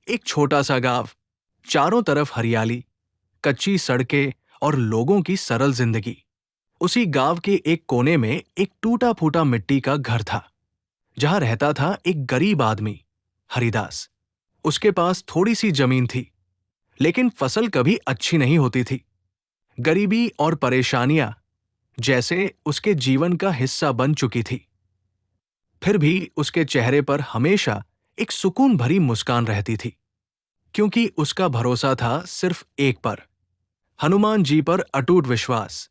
एक छोटा सा गांव, चारों तरफ हरियाली, कच्ची सड़कें और लोगों की सरल जिंदगी। उसी गांव के एक कोने में एक टूटा फूटा मिट्टी का घर था, जहां रहता था एक गरीब आदमी, हरिदास। उसके पास थोड़ी सी जमीन थी, लेकिन फसल कभी अच्छी नहीं होती थी। गरीबी और परेशानियां जैसे उसके जीवन का हिस्सा बन चुकी थी। फिर भी उसके चेहरे पर हमेशा एक सुकून भरी मुस्कान रहती थी, क्योंकि उसका भरोसा था सिर्फ एक पर, हनुमान जी पर अटूट विश्वास।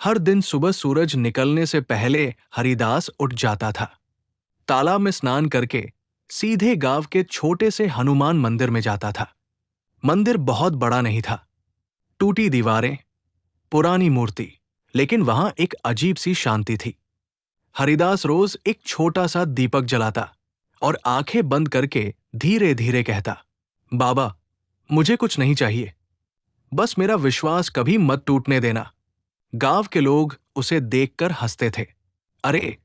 हर दिन सुबह सूरज निकलने से पहले हरिदास उठ जाता था। तालाब में स्नान करके सीधे गांव के छोटे से हनुमान मंदिर में जाता था। मंदिर बहुत बड़ा नहीं था, टूटी दीवारें, पुरानी मूर्ति, लेकिन वहां एक अजीब सी शांति थी। हरिदास रोज एक छोटा सा दीपक जलाता और आंखें बंद करके धीरे धीरे कहता, बाबा, मुझे कुछ नहीं चाहिए, बस मेरा विश्वास कभी मत टूटने देना। गांव के लोग उसे देखकर हंसते थे। अरे,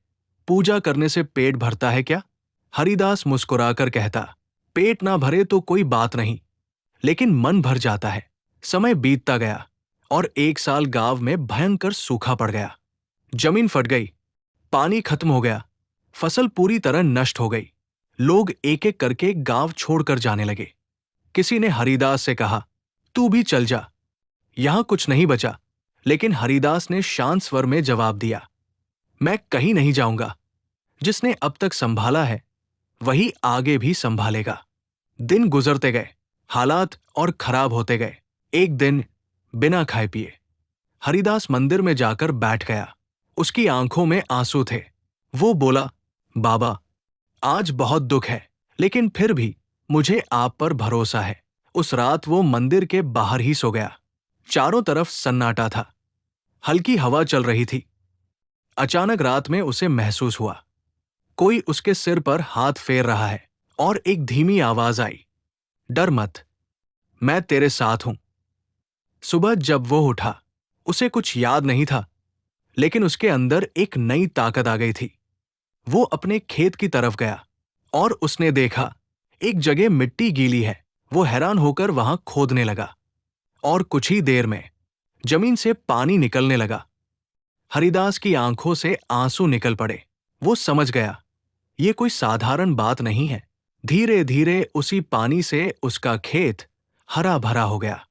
पूजा करने से पेट भरता है क्या? हरिदास मुस्कुराकर कहता, पेट ना भरे तो कोई बात नहीं, लेकिन मन भर जाता है। समय बीतता गया और एक साल गांव में भयंकर सूखा पड़ गया। जमीन फट गई, पानी खत्म हो गया, फसल पूरी तरह नष्ट हो गई। लोग एक एक करके गांव छोड़कर जाने लगे। किसी ने हरिदास से कहा, तू भी चल जा, यहां कुछ नहीं बचा। लेकिन हरिदास ने शांत स्वर में जवाब दिया, मैं कहीं नहीं जाऊंगा। जिसने अब तक संभाला है, वही आगे भी संभालेगा। दिन गुजरते गए, हालात और खराब होते गए। एक दिन, बिना खाए पिए, हरिदास मंदिर में जाकर बैठ गया। उसकी आंखों में आंसू थे। वो बोला, बाबा, आज बहुत दुख है, लेकिन फिर भी मुझे आप पर भरोसा है। उस रात वो मंदिर के बाहर ही सो गया। चारों तरफ सन्नाटा था, हल्की हवा चल रही थी। अचानक रात में उसे महसूस हुआ, कोई उसके सिर पर हाथ फेर रहा है, और एक धीमी आवाज आई, डर मत, मैं तेरे साथ हूं। सुबह जब वो उठा, उसे कुछ याद नहीं था, लेकिन उसके अंदर एक नई ताकत आ गई थी। वो अपने खेत की तरफ गया और उसने देखा, एक जगह मिट्टी गीली है। वो हैरान होकर वहां खोदने लगा और कुछ ही देर में जमीन से पानी निकलने लगा। हरिदास की आंखों से आंसू निकल पड़े। वो समझ गया, ये कोई साधारण बात नहीं है। धीरे धीरे उसी पानी से उसका खेत हरा भरा हो गया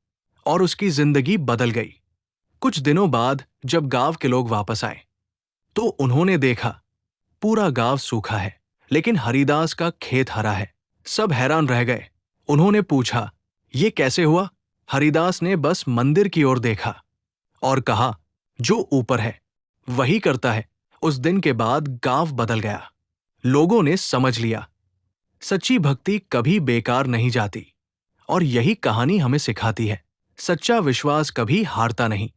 और उसकी जिंदगी बदल गई। कुछ दिनों बाद जब गांव के लोग वापस आए, तो उन्होंने देखा, पूरा गांव सूखा है, लेकिन हरिदास का खेत हरा है। सब हैरान रह गए। उन्होंने पूछा, ये कैसे हुआ? हरिदास ने बस मंदिर की ओर देखा और कहा, जो ऊपर है वही करता है। उस दिन के बाद गांव बदल गया। लोगों ने समझ लिया, सच्ची भक्ति कभी बेकार नहीं जाती। और यही कहानी हमें सिखाती है, सच्चा विश्वास कभी हारता नहीं।